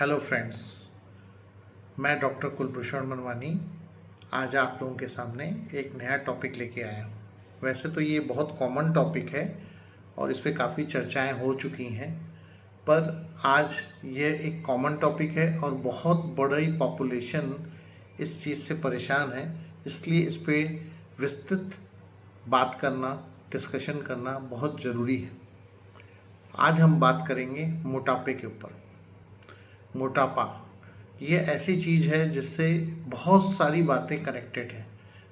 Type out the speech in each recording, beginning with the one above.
Hello friends, मैं doctor Kulbhushan Manwani आज आप लोगों के सामने एक नया टॉपिक लेके आया हूँ। वैसे तो ये बहुत कॉमन टॉपिक है और इस पे काफ़ी चर्चाएं हो चुकी हैं, पर आज ये एक कॉमन टॉपिक है और बहुत बड़ी पॉपुलेशन इस चीज़ से परेशान है, इसलिए इस पे विस्तृत बात करना, डिस्कशन करना बहुत ज़रूरी है। आज हम बात करेंगे मोटापे के ऊपर। मोटापा ये ऐसी चीज़ है जिससे बहुत सारी बातें कनेक्टेड हैं,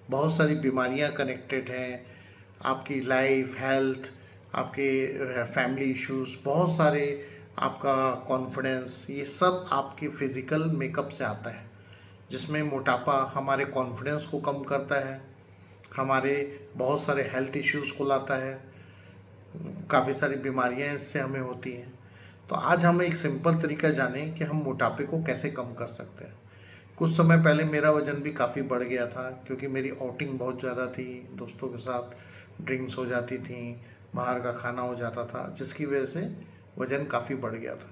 बहुत सारी बीमारियां कनेक्टेड हैं, आपकी लाइफ, हेल्थ, आपके फैमिली इश्यूज, बहुत सारे, आपका कॉन्फिडेंस, ये सब आपके फिज़िकल मेकअप से आता है। जिसमें मोटापा हमारे कॉन्फिडेंस को कम करता है, हमारे बहुत सारे हेल्थ इश्यूज़ को लाता है, काफ़ी सारी बीमारियां इससे हमें होती हैं। तो आज हम एक सिंपल तरीका जानें कि हम मोटापे को कैसे कम कर सकते हैं। कुछ समय पहले मेरा वज़न भी काफ़ी बढ़ गया था, क्योंकि मेरी आउटिंग बहुत ज़्यादा थी, दोस्तों के साथ ड्रिंक्स हो जाती थी, बाहर का खाना हो जाता था, जिसकी वजह से वज़न काफ़ी बढ़ गया था।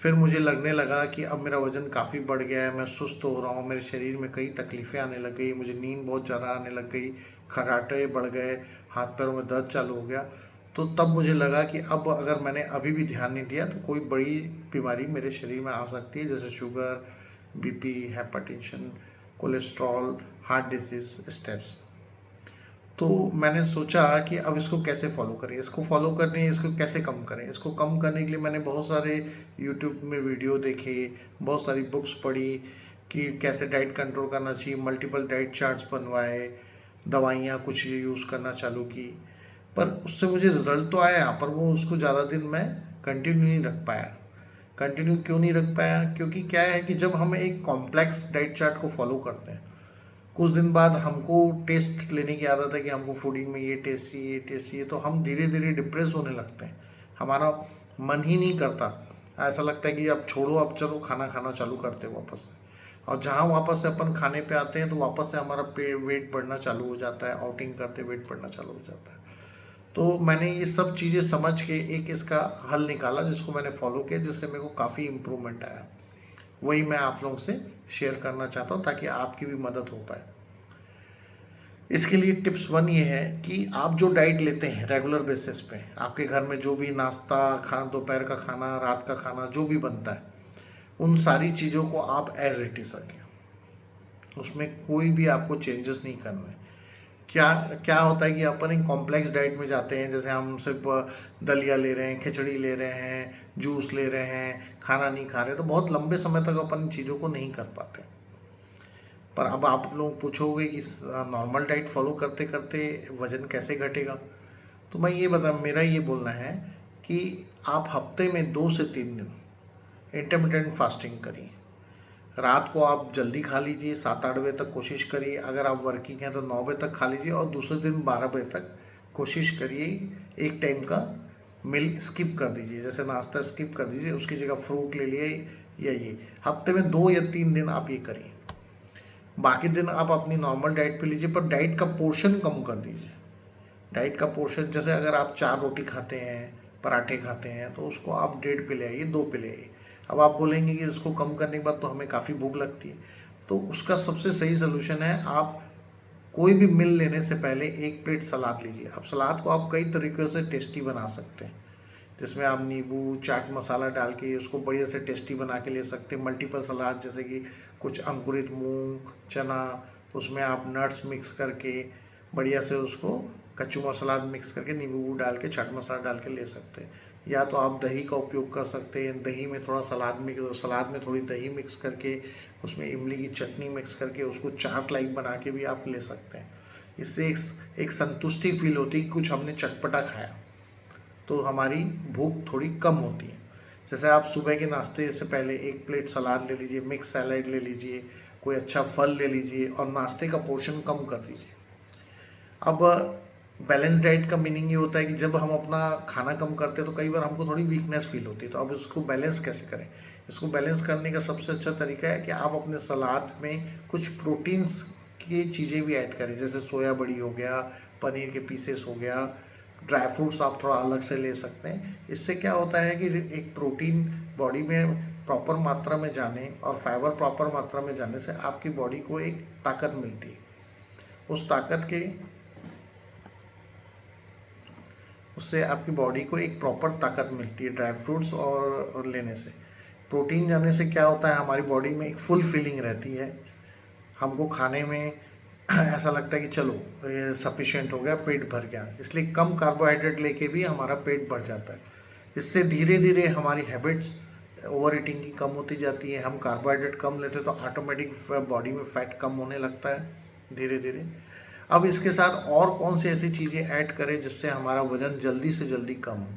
फिर मुझे लगने लगा कि अब मेरा वज़न काफ़ी बढ़ गया है, मैं सुस्त हो रहा हूँ, मेरे शरीर में कई तकलीफ़ें आने लग गई, मुझे नींद बहुत ज़्यादा आने लग गई, खर्राटे बढ़ गए, हाथ पैरों में दर्द चालू हो गया। तो तब मुझे लगा कि अब अगर मैंने अभी भी ध्यान नहीं दिया तो कोई बड़ी बीमारी मेरे शरीर में आ सकती है, जैसे sugar, BP, hypertension, cholesterol, heart disease steps. तो मैंने सोचा कि अब इसको कैसे फॉलो करें, इसको फॉलो करने, इसको कैसे कम करें। इसको कम करने के लिए मैंने बहुत सारे यूट्यूब में वीडियो देखे, बहुत सारी बुक्स पढ़ी कि कैसे डाइट कंट्रोल करना चाहिए, मल्टीपल डाइट चार्ट्स बनवाए, दवाइयाँ कुछ यूज़ करना चालू की। पर उससे मुझे रिज़ल्ट तो आया, पर वो उसको ज़्यादा दिन मैं कंटिन्यू नहीं रख पाया। कंटिन्यू क्यों नहीं रख पाया? क्योंकि क्या है कि जब हम एक कॉम्प्लेक्स डाइट चार्ट को फॉलो करते हैं, कुछ दिन बाद हमको टेस्ट लेने की आदत है कि हमको फूडिंग में ये टेस्ट चाहिए, ये टेस्ट चाहिए, तो हम धीरे धीरे डिप्रेस होने लगते हैं। हमारा मन ही नहीं करता, ऐसा लगता है कि अब छोड़ो, अब चलो खाना खाना चालू करते हैं वापस से। और जहाँ वापस से अपन खाने पे आते हैं तो वापस से हमारा वेट बढ़ना चालू हो जाता है, आउटिंग करते वेट बढ़ना चालू हो जाता है। तो मैंने ये सब चीज़ें समझ के एक इसका हल निकाला, जिसको मैंने फॉलो किया, जिससे मेरे को काफ़ी इम्प्रूवमेंट आया। वही मैं आप लोगों से शेयर करना चाहता हूँ ताकि आपकी भी मदद हो पाए। इसके लिए टिप्स 1 ये है कि आप जो डाइट लेते हैं रेगुलर बेसिस पे, आपके घर में जो भी नाश्ता, खाना, दोपहर का खाना, रात का खाना जो भी बनता है, उन सारी चीज़ों को आप एज इट इज़ रखें। उसमें कोई भी आपको चेंजेस नहीं करना है। क्या क्या होता है कि अपन एक कॉम्प्लेक्स डाइट में जाते हैं, जैसे हम सिर्फ दलिया ले रहे हैं, खिचड़ी ले रहे हैं, जूस ले रहे हैं, खाना नहीं खा रहे, तो बहुत लंबे समय तक अपन इन चीज़ों को नहीं कर पाते। पर अब आप लोग पूछोगे कि नॉर्मल डाइट फॉलो करते करते वज़न कैसे घटेगा? तो मैं ये बता मेरा ये बोलना है कि आप हफ्ते में 2 से 3 दिन इंटरमिटेंट फास्टिंग करिए। रात को आप जल्दी खा लीजिए, 7-8 बजे तक कोशिश करिए। अगर आप वर्किंग हैं तो 9 बजे तक खा लीजिए, और दूसरे दिन 12 बजे तक कोशिश करिए एक टाइम का मील स्किप कर दीजिए, जैसे नाश्ता स्किप कर दीजिए, उसकी जगह फ्रूट ले लिए, या ये हफ्ते में 2 या 3 दिन आप ये करिए। बाकी दिन आप अपनी नॉर्मल डाइट पे लीजिए, पर डाइट का पोर्शन कम कर दीजिए। डाइट का पोर्शन, जैसे अगर आप 4 रोटी खाते हैं, पराठे खाते हैं, तो उसको आप 1.5 पे ले आइए, 2 पे ले आइए। अब आप बोलेंगे कि इसको कम करने के बाद तो हमें काफ़ी भूख लगती है, तो उसका सबसे सही सोल्यूशन है, आप कोई भी मील लेने से पहले 1 प्लेट सलाद लीजिए। अब सलाद को आप कई तरीक़ों से टेस्टी बना सकते हैं, जिसमें आप नींबू, चाट मसाला डाल के उसको बढ़िया से टेस्टी बना के ले सकते हैं। मल्टीपल सलाद, जैसे कि कुछ अंकुरित मूंग, चना, उसमें आप नट्स मिक्स करके बढ़िया से उसको कच्चू सलाद मिक्स करके नींबू डाल के चाट मसाला डाल के ले सकते हैं। या तो आप दही का उपयोग कर सकते हैं, दही में थोड़ा सलाद में थोड़ी दही मिक्स करके उसमें इमली की चटनी मिक्स करके उसको चाट लाइक बना के भी आप ले सकते हैं। इससे एक संतुष्टि फील होती है कि कुछ हमने चटपटा खाया, तो हमारी भूख थोड़ी कम होती है। जैसे आप सुबह के नाश्ते से पहले 1 प्लेट सलाद ले लीजिए, मिक्स सैलेड ले लीजिए, कोई अच्छा फल ले लीजिए, और नाश्ते का पोर्शन कम कर दीजिए। अब बैलेंस डाइट का मीनिंग ये होता है कि जब हम अपना खाना कम करते हैं तो कई बार हमको थोड़ी वीकनेस फील होती है, तो अब इसको बैलेंस कैसे करें? इसको बैलेंस करने का सबसे अच्छा तरीका है कि आप अपने सलाद में कुछ प्रोटीन्स की चीज़ें भी ऐड करें, जैसे सोया बड़ी हो गया, पनीर के पीसेस हो गया, ड्राई फ्रूट्स आप थोड़ा अलग से ले सकते हैं। इससे क्या होता है कि एक प्रोटीन बॉडी में प्रॉपर मात्रा में जाने और फाइबर प्रॉपर मात्रा में जाने से आपकी बॉडी को एक ताकत मिलती है। उससे आपकी बॉडी को एक प्रॉपर ताकत मिलती है ड्राई फ्रूट्स और लेने से। प्रोटीन जाने से क्या होता है, हमारी बॉडी में एक फुल फीलिंग रहती है, हमको खाने में ऐसा लगता है कि चलो ये सफिशिएंट हो गया, पेट भर गया। इसलिए कम कार्बोहाइड्रेट लेके भी हमारा पेट भर जाता है। इससे धीरे धीरे हमारी हैबिट्स ओवर ईटिंग की कम होती जाती है। हम कार्बोहाइड्रेट कम लेते हैं तो ऑटोमेटिक बॉडी में फैट कम होने लगता है धीरे धीरे। अब इसके साथ और कौन सी ऐसी चीज़ें ऐड करें जिससे हमारा वज़न जल्दी से जल्दी कम हो।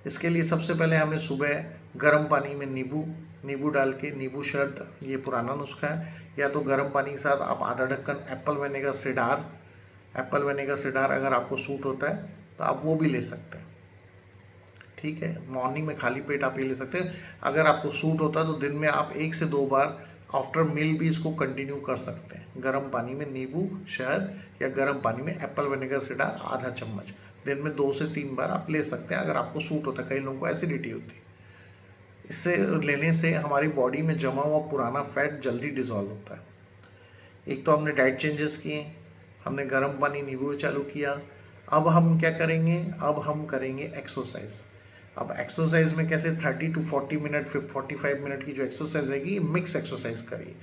इसके लिए सबसे पहले हमें सुबह गर्म पानी में नींबू डाल के, नींबू शर्ट, ये पुराना नुस्खा है, या तो गर्म पानी के साथ आप आधा ढक्कन एप्पल विनेगर सिडार अगर आपको सूट होता है तो आप वो भी ले सकते हैं। ठीक है, मॉर्निंग में खाली पेट आप ये ले सकते हैं। अगर आपको सूट होता है तो दिन में आप 1 से 2 बार आफ्टर मील भी इसको कंटिन्यू कर सकते हैं। गर्म पानी में नींबू शहद या गर्म पानी में एप्पल विनेगर सिडार आधा चम्मच दिन में 2 से 3 बार आप ले सकते हैं अगर आपको सूट होता है। कई लोगों को एसिडिटी होती है, इससे लेने से हमारी बॉडी में जमा हुआ पुराना फैट जल्दी डिसॉल्व होता है। एक तो हमने डाइट चेंजेस किए, हमने गर्म पानी नींबू चालू किया। अब हम क्या करेंगे, अब हम करेंगे एक्सरसाइज। अब एक्सरसाइज में कैसे 30 to 40 मिनट, 45 मिनट की जो एक्सरसाइज रहेगी, मिक्स एक्सरसाइज करिए।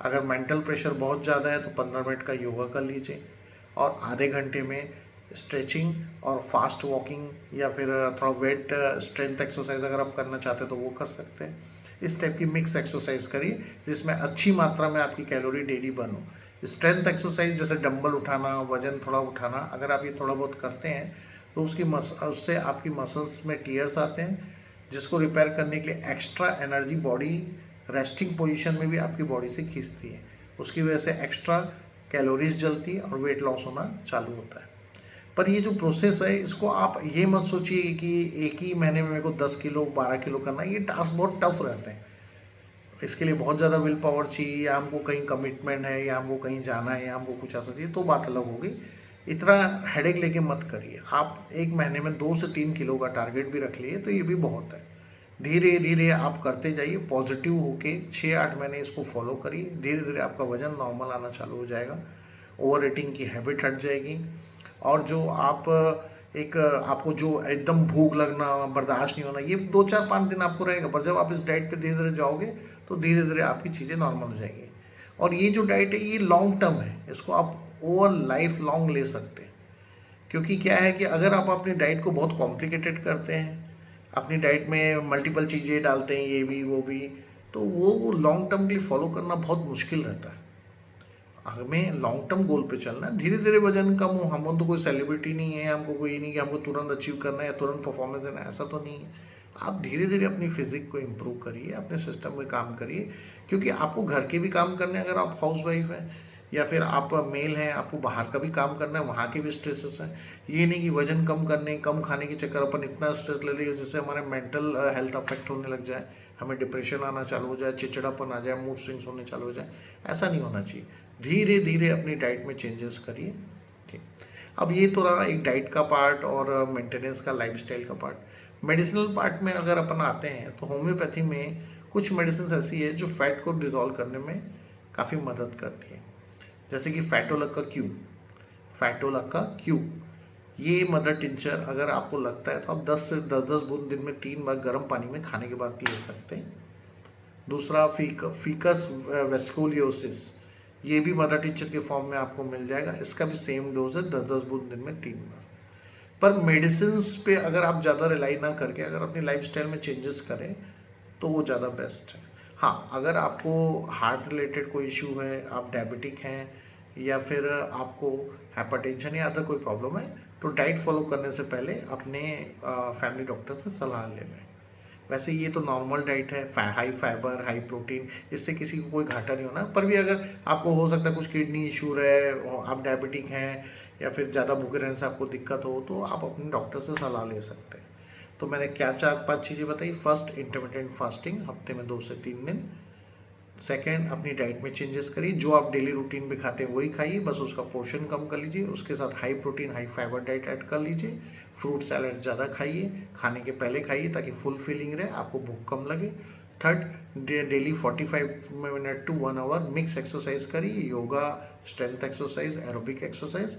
अगर मेंटल प्रेशर बहुत ज़्यादा है तो 15 मिनट का योगा कर लीजिए, और आधे घंटे में स्ट्रेचिंग और फास्ट वॉकिंग या फिर थोड़ा वेट स्ट्रेंथ एक्सरसाइज अगर आप करना चाहते हैं तो वो कर सकते हैं। इस टाइप की मिक्स एक्सरसाइज करिए जिसमें अच्छी मात्रा में आपकी कैलोरी डेली बर्न हो। स्ट्रेंथ एक्सरसाइज जैसे डंबल उठाना, वजन थोड़ा उठाना, अगर आप ये थोड़ा बहुत करते हैं तो उससे आपकी मसल्स में टीयर्स आते हैं, जिसको रिपेयर करने के लिए extra energy body resting position में भी आपकी बॉडी से खींचती है। उसकी वजह से एक्स्ट्रा कैलोरीज जलती है और वेट लॉस होना चालू होता है। पर ये जो प्रोसेस है, इसको आप ये मत सोचिए कि एक ही महीने में मेरे को 10 किलो 12 किलो करना है। ये टास्क बहुत टफ रहते हैं, इसके लिए बहुत ज़्यादा विल पावर चाहिए, या हमको कहीं कमिटमेंट है, या हमको कहीं जाना है, या हमको कुछ ऐसा चाहिए, तो बात अलग होगी। इतना हेडेक लेके मत करिए। आप एक महीने में 2 से 3 किलो का टारगेट भी रख लिए तो ये भी बहुत है। धीरे धीरे आप करते जाइए, पॉजिटिव होके 6-8 महीने इसको फॉलो करिए। धीरे धीरे आपका वजन नॉर्मल आना चालू हो जाएगा, ओवर ईटिंग की हैबिट हट जाएगी, और जो आपको जो एकदम भूख लगना, बर्दाश्त नहीं होना, ये 2-4-5 दिन आपको रहेगा। पर जब आप इस डाइट पे धीरे धीरे जाओगे तो धीरे धीरे आपकी चीज़ें नॉर्मल हो जाएगी। और ये जो डाइट है ये लॉन्ग टर्म है, इसको आप ओवर लाइफ लॉन्ग ले सकते हैं। क्योंकि क्या है कि अगर आप अपनी डाइट को बहुत कॉम्प्लिकेटेड करते हैं, अपनी डाइट में मल्टीपल चीज़ें डालते हैं, ये भी वो भी, तो वो लॉन्ग टर्म के लिए फॉलो करना बहुत मुश्किल रहता है। हमें लॉन्ग टर्म गोल पे चलना है, धीरे धीरे वजन कम हो। हम तो कोई सेलिब्रिटी नहीं है, हमको कोई नहीं कि हमको तुरंत अचीव करना है या तुरंत परफॉर्मेंस देना है, ऐसा तो नहीं है। आप धीरे धीरे अपनी फिजिक को इम्प्रूव करिए, अपने सिस्टम में काम करिए, क्योंकि आपको घर के भी काम करने हैं अगर आप हाउस वाइफ हैं, या फिर आप मेल हैं, आपको बाहर का भी काम करना है, वहाँ के भी स्ट्रेसेस हैं। ये नहीं कि वजन कम करने, कम खाने के चक्कर अपन इतना स्ट्रेस ले लेंगे जिससे हमारे मेंटल हेल्थ अफेक्ट होने लग जाए, हमें डिप्रेशन आना चालू हो जाए, चिड़चिड़ापन आ जाए, मूड स्विंग्स होने चालू हो जाए। ऐसा नहीं होना चाहिए। धीरे धीरे अपनी डाइट में चेंजेस करिए। ठीक, अब ये तो रहा एक डाइट का पार्ट और मेंटेनेंस का, लाइफस्टाइल का पार्ट। मेडिसिनल पार्ट में अगर अपन आते हैं तो होम्योपैथी में कुछ मेडिसिन ऐसी है जो फैट को डिज़ोल्व करने में काफ़ी मदद करती है। जैसे कि फैटोलक्का क्यू, ये मदर टिंचर अगर आपको लगता है तो आप 10 से 10 बूंद दिन में 3 बार गर्म पानी में खाने के बाद ले सकते हैं। दूसरा फीकस वेस्कुलियोसिस, ये भी मदर टिंचर के फॉर्म में आपको मिल जाएगा। इसका भी सेम डोज है, 10-10 बूंद दिन में 3 बार। पर मेडिसिन्स पे अगर आप ज़्यादा रिलाई ना करके अगर अपनी लाइफस्टाइल में चेंजेस करें तो वो ज़्यादा बेस्ट है। हाँ, अगर आपको हार्ट रिलेटेड कोई इशू है, आप डायबिटिक हैं, या फिर आपको हाइपरटेंशन या अदर कोई प्रॉब्लम है, तो डाइट फॉलो करने से पहले अपने फैमिली डॉक्टर से सलाह ले लें। वैसे ये तो नॉर्मल डाइट है, हाई फाइबर, हाई प्रोटीन, इससे किसी को कोई घाटा नहीं होना। पर भी अगर आपको हो सकता है कुछ किडनी इशू रहे, आप डायबिटिक हैं, या फिर ज़्यादा भूखे रहने से आपको दिक्कत हो, तो आप अपने डॉक्टर से सलाह ले सकते हैं। तो मैंने क्या 4-5 चीज़ें बताई। फर्स्ट, इंटरमिटेंट फास्टिंग, हफ्ते में 2 से 3 दिन। सेकेंड, अपनी डाइट में चेंजेस करिए, जो आप डेली रूटीन में खाते हैं वही खाइए, बस उसका पोर्शन कम कर लीजिए। उसके साथ high protein high fibre diet add कर लीजिए। फ्रूट सैलड ज़्यादा खाइए, खाने के पहले खाइए ताकि फुल फीलिंग रहे, आपको भूख कम लगे। Third, daily 45 minute to 1 hour mix exercise करिए, yoga, strength exercise, aerobic exercise.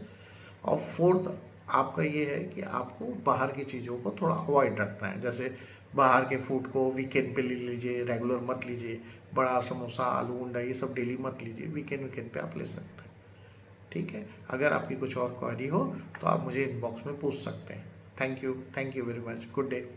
और फोर्थ आपका ये है कि आपको बाहर की चीज़ों को थोड़ा अवॉइड रखना है, जैसे बाहर के फूड को वीकेंड पे ले लीजिए, रेगुलर मत लीजिए। बड़ा समोसा, आलू अंडा ये सब डेली मत लीजिए, वीकेंड पे आप ले सकते हैं। ठीक है, अगर आपकी कुछ और क्वेरी हो तो आप मुझे इनबॉक्स में पूछ सकते हैं। Thank you very much, good day.